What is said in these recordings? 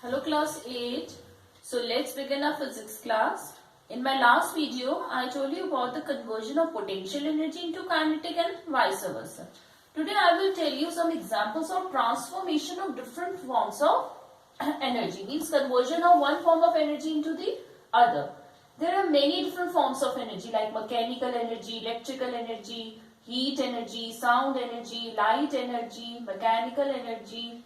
Hello class 8. So let's begin our physics class. In my last video, I told you about the conversion of potential energy into kinetic and vice versa. Today I will tell you some examples of transformation of different forms of energy. Means conversion of one form of energy into the other. There are many different forms of energy like mechanical energy, electrical energy, heat energy, sound energy, light energy, mechanical energy.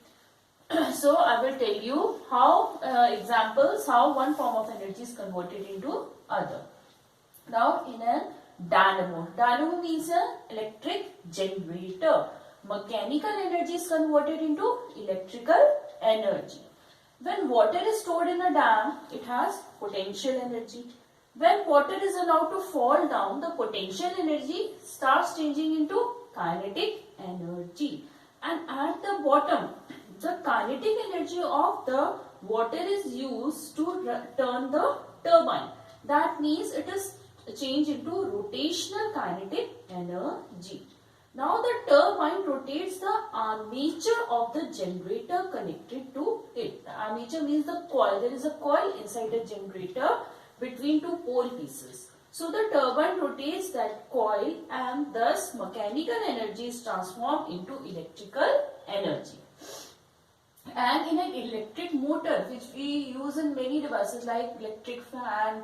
So I will tell you how examples how one form of energy is converted into other. Now in a dynamo means an electric generator. Mechanical energy is converted into electrical energy. When water is stored in a dam, it has potential energy. When water is allowed to fall down, the potential energy starts changing into kinetic energy. And at the bottom, the kinetic energy of the water is used to turn the turbine. That means it is changed into rotational kinetic energy. Now the turbine rotates the armature of the generator connected to it. The armature means the coil. There is a coil inside the generator between two pole pieces. So the turbine rotates that coil and thus mechanical energy is transformed into electrical energy. And in an electric motor, which we use in many devices like electric fan,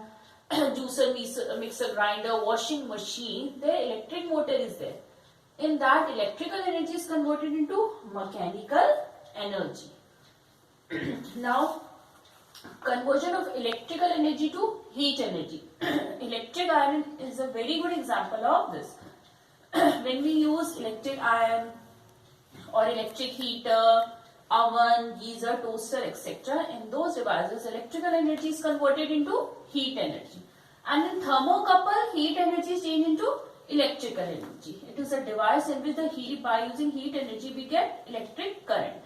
juicer, mixer grinder, washing machine, the electric motor is there. In that, electrical energy is converted into mechanical energy. Now, conversion of electrical energy to heat energy. Electric iron is a very good example of this. When we use electric iron or electric heater, oven, geyser, toaster, etc. in those devices, electrical energy is converted into heat energy. And in thermocouple, heat energy is changed into electrical energy. It is a device in which by using heat energy we get electric current.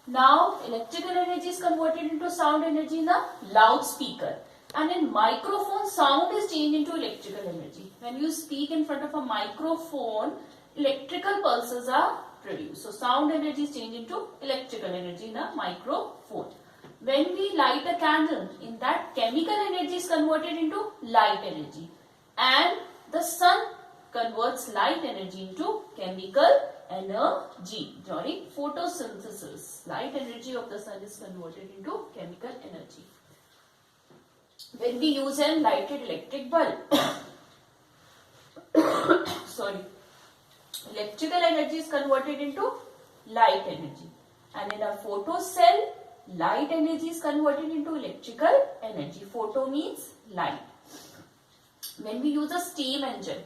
Now, electrical energy is converted into sound energy in a loudspeaker. And in microphone, sound is changed into electrical energy. When you speak in front of a microphone, electrical pulses are produced. So sound energy is changed into electrical energy in a microphone. When we light a candle, in that chemical energy is converted into light energy. And the sun converts light energy into chemical energy during photosynthesis. Light energy of the sun is converted into chemical energy. When we use a lighted electric bulb, electrical energy is converted into light energy. And in a photo cell, light energy is converted into electrical energy. Photo means light. When we use a steam engine,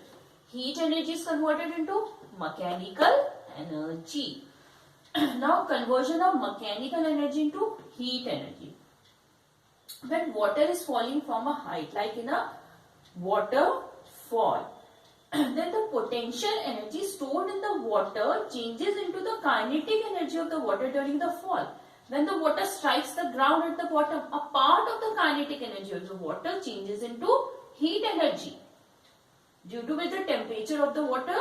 heat energy is converted into mechanical energy. Now, conversion of mechanical energy into heat energy. When water is falling from a height, like in a waterfall, then the potential energy stored in the water changes into the kinetic energy of the water during the fall. When the water strikes the ground at the bottom, a part of the kinetic energy of the water changes into heat energy, due to which the temperature of the water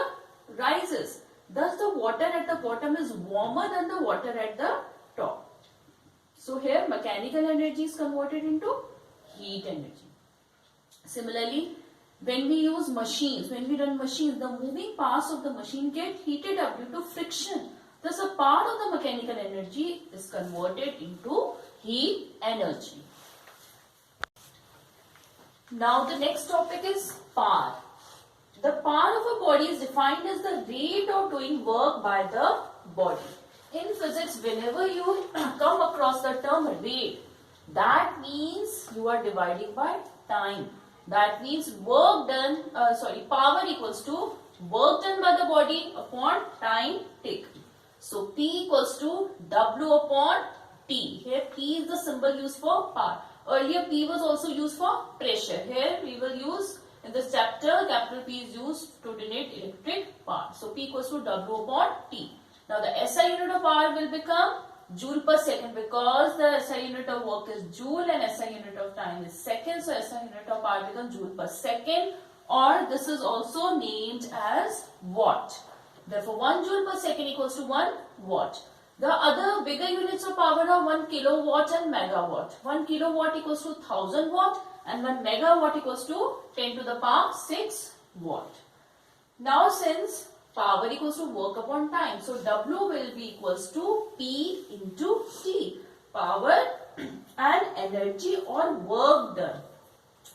rises. Thus, the water at the bottom is warmer than the water at the top. So, here mechanical energy is converted into heat energy. Similarly, when we use machines, when we run machines, the moving parts of the machine get heated up due to friction. Thus, a part of the mechanical energy is converted into heat energy. Now, the next topic is power. The power of a body is defined as the rate of doing work by the body. In physics, whenever you come across the term rate, that means you are dividing by time. That means power equals to work done by the body upon time taken. So P equals to W upon T. Here P is the symbol used for power. Earlier P was also used for pressure. Here we will use, in this chapter, capital P is used to denote electric power. So P equals to W upon T. Now the SI unit of power will become joule per second, because the SI unit of work is joule and SI unit of time is second. So SI unit of power becomes joule per second, or this is also named as watt. Therefore 1 joule per second equals to 1 watt. The other bigger units of power are 1 kilowatt and megawatt. 1 kilowatt equals to 1000 watt and 1 megawatt equals to 10 to the power 6 watt. Now since power equals to work upon time, so W will be equals to P into T. Power and energy or work done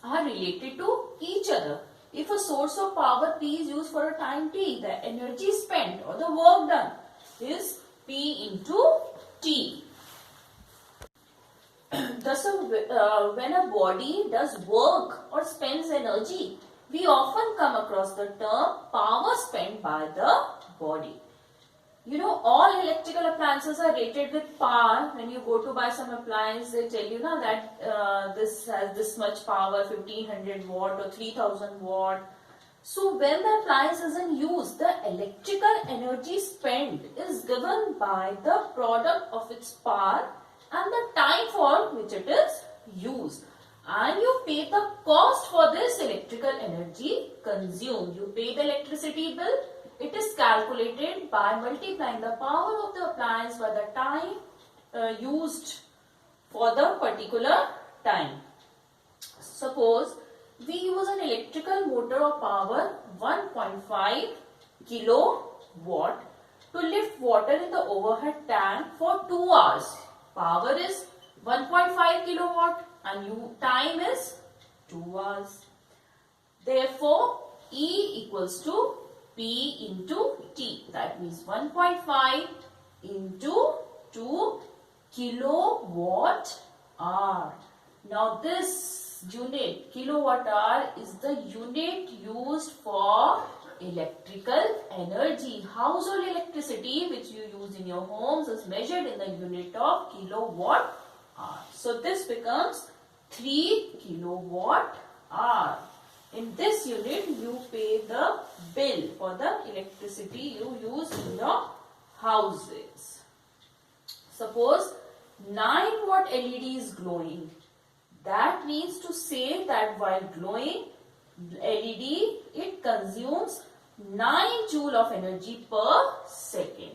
are related to each other. If a source of power P is used for a time T, the energy spent or the work done is P into T. Thus, when a body does work or spends energy, we often come across the term power spent by the body. You know, all electrical appliances are rated with power. When you go to buy some appliance, they tell you now that this has this much power, 1500 watt or 3000 watt. So when the appliance is in use, the electrical energy spent is given by the product of its power and the time for which it is used. And you pay the cost for this electrical energy consumed. You pay the electricity bill. It is calculated by multiplying the power of the appliance by the time used for the particular time. Suppose we use an electrical motor of power 1.5 kilowatt to lift water in the overhead tank for 2 hours. Power is 1.5 kilowatt and time is 2 hours. Therefore, E equals to P into T. That means 1.5 into 2 kilowatt hour. Now this unit, kilowatt hour, is the unit used for electrical energy. Household electricity which you use in your homes is measured in the unit of kilowatt hour. So this becomes 3 kilowatt hour. In this unit, you pay the bill for the electricity you use in your houses. Suppose 9 watt LED is glowing. That means to say that while glowing LED, it consumes 9 joule of energy per second.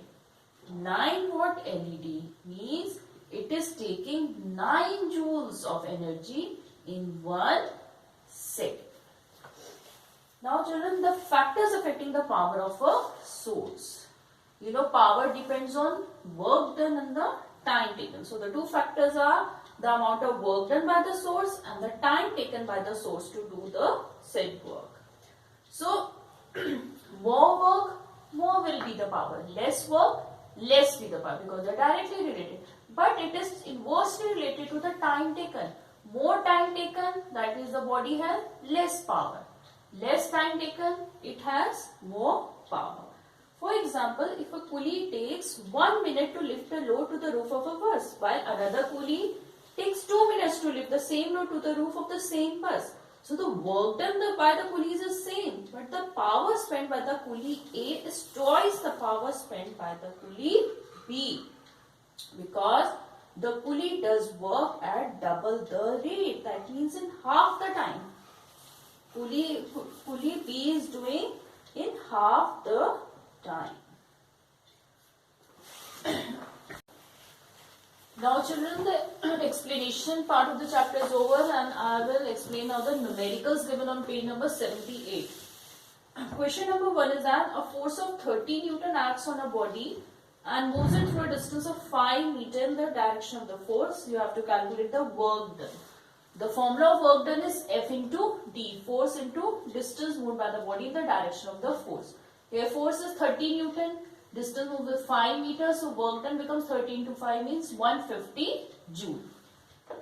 9 watt LED means it is taking 9 joules of energy in 1 second. Now children, the factors affecting the power of a source. You know, power depends on work done and the time taken. So the two factors are the amount of work done by the source and the time taken by the source to do the said work. So more work, more will be the power. Less work, less be the power, because they are directly related. But it is inversely related to the time taken. More time taken, that is the body has less power. Less time taken, it has more power. For example, if a coolie takes 1 minute to lift a load to the roof of a bus, while another coolie takes 2 minutes to lift the same load to the roof of the same bus. So the work done by the coolies is same, but the power spent by the coolie A is twice the power spent by the coolie B, because the coolie does work at double the rate. That means in half the time. Coolie B is doing in half the time. Now children, the explanation part of the chapter is over and I will explain now the numericals given on page number 78. Question number 1 is that a force of 30 Newton acts on a body and moves it through a distance of 5 meters in the direction of the force. You have to calculate the work done. The formula of work done is F into D, force into distance moved by the body in the direction of the force. Here force is 30 Newton, distance moved with 5 meters, so work done becomes 30 into 5 means 150 joule.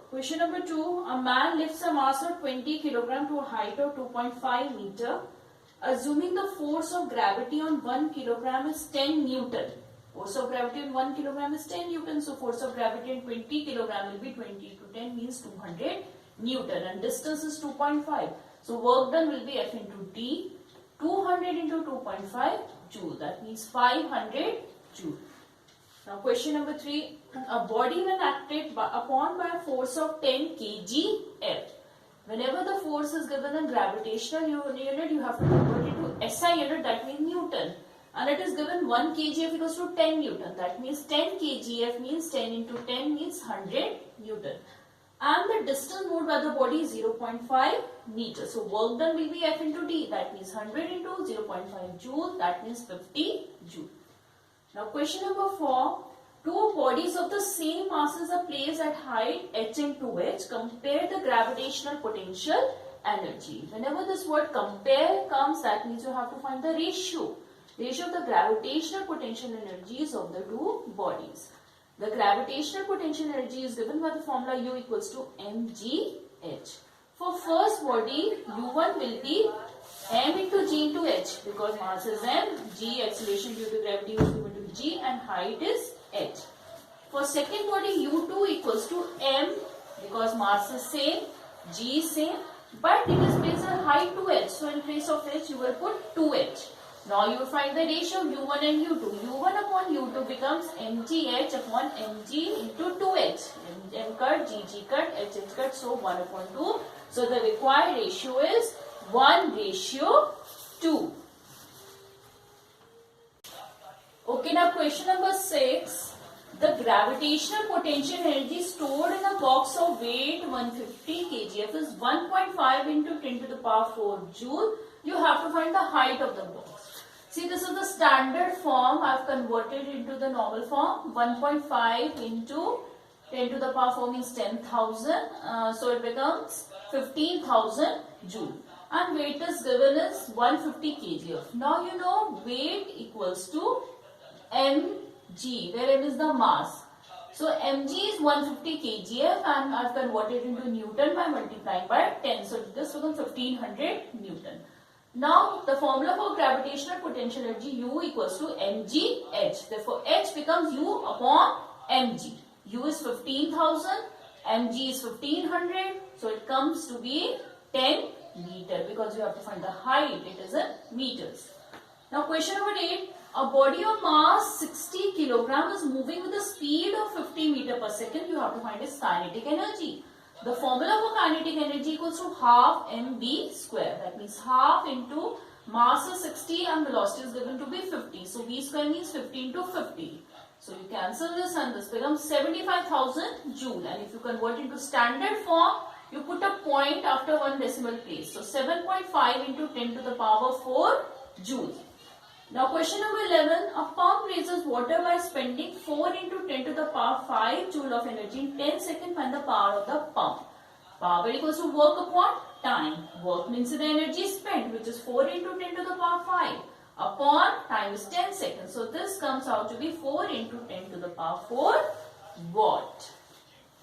Question number 2, a man lifts a mass of 20 kg to a height of 2.5 meter, assuming the force of gravity on 1 kg is 10 Newton. Force of gravity on 1 kg is 10 Newton, so force of gravity on 20 kg will be 20 to 10 means 200 Newton and distance is 2.5. So work done will be F into D, 200 into 2.5 joule, that means 500 joule. Now question number 3, a body when acted upon by a force of 10 kg F. Whenever the force is given in gravitational unit, you have to convert it to SI unit, that means Newton. and it is given 1 kgf equals to 10 Newton. That means 10 kgf means 10 into 10 means 100 Newton. And the distance moved by the body is 0.5 meters. So work done will be F into D. That means 100 into 0.5 joule. That means 50 joule. Now question number 4. Two bodies of the same masses are placed at height h and 2h. Compare the gravitational potential energy. Whenever this word compare comes, that means you have to find the ratio. Ratio of the gravitational potential energies of the two bodies. The gravitational potential energy is given by the formula U equals to mgh. For first body, U1 will be m into g into h because mass is m, g acceleration due to gravity is given to g and height is h. For second body, U2 equals to m because mass is same, g is same, but it is placed at height 2h. So in place of h, you will put 2h. Now you will find the ratio of U1 and U2. U1 upon U2 becomes mgh upon mg into 2h. M cut, gg cut, h cut, so 1 upon 2. So the required ratio is 1:2. Okay, now question number 6. The gravitational potential energy stored in a box of weight 150 kgf is 1.5 into 10 to the power 4 joule. You have to find the height of the box. See, this is the standard form. I have converted into the normal form. 1.5 into 10 to the power 4 means 10,000. So it becomes 15,000 joule. And weight is given as 150 kgf. Now you know weight equals to mg, where it is the mass. So mg is 150 kgf and I have converted into Newton by multiplying by 10. So this becomes 1500 Newton. Now the formula for gravitational potential energy U equals to mgh. Therefore h becomes U upon mg. U is 15,000, mg is 1500. So it comes to be 10 meter because you have to find the height. It is in meters. Now question number 8. A body of mass 60 kg is moving with a speed of 50 meter per second. You have to find its kinetic energy. The formula for kinetic energy equals to half mv square. That means half into mass is 60 and velocity is given to be 50. So v square means 50 into 50. So you cancel this and this becomes 75,000 joule. And if you convert into standard form, you put a point after one decimal place. So 7.5 into 10 to the power 4 joule. Now question number 11. A pump raises water by spending 4 into 10 to the power 5 joule of energy in 10 seconds. Find the power of the pump. Power equals to work upon time. Work means the energy spent, which is 4 into 10 to the power 5 upon time is 10 seconds. So this comes out to be 4 into 10 to the power 4 watt.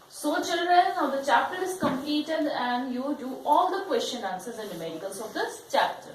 So children, now the chapter is completed and you do all the question answers and numericals of this chapter.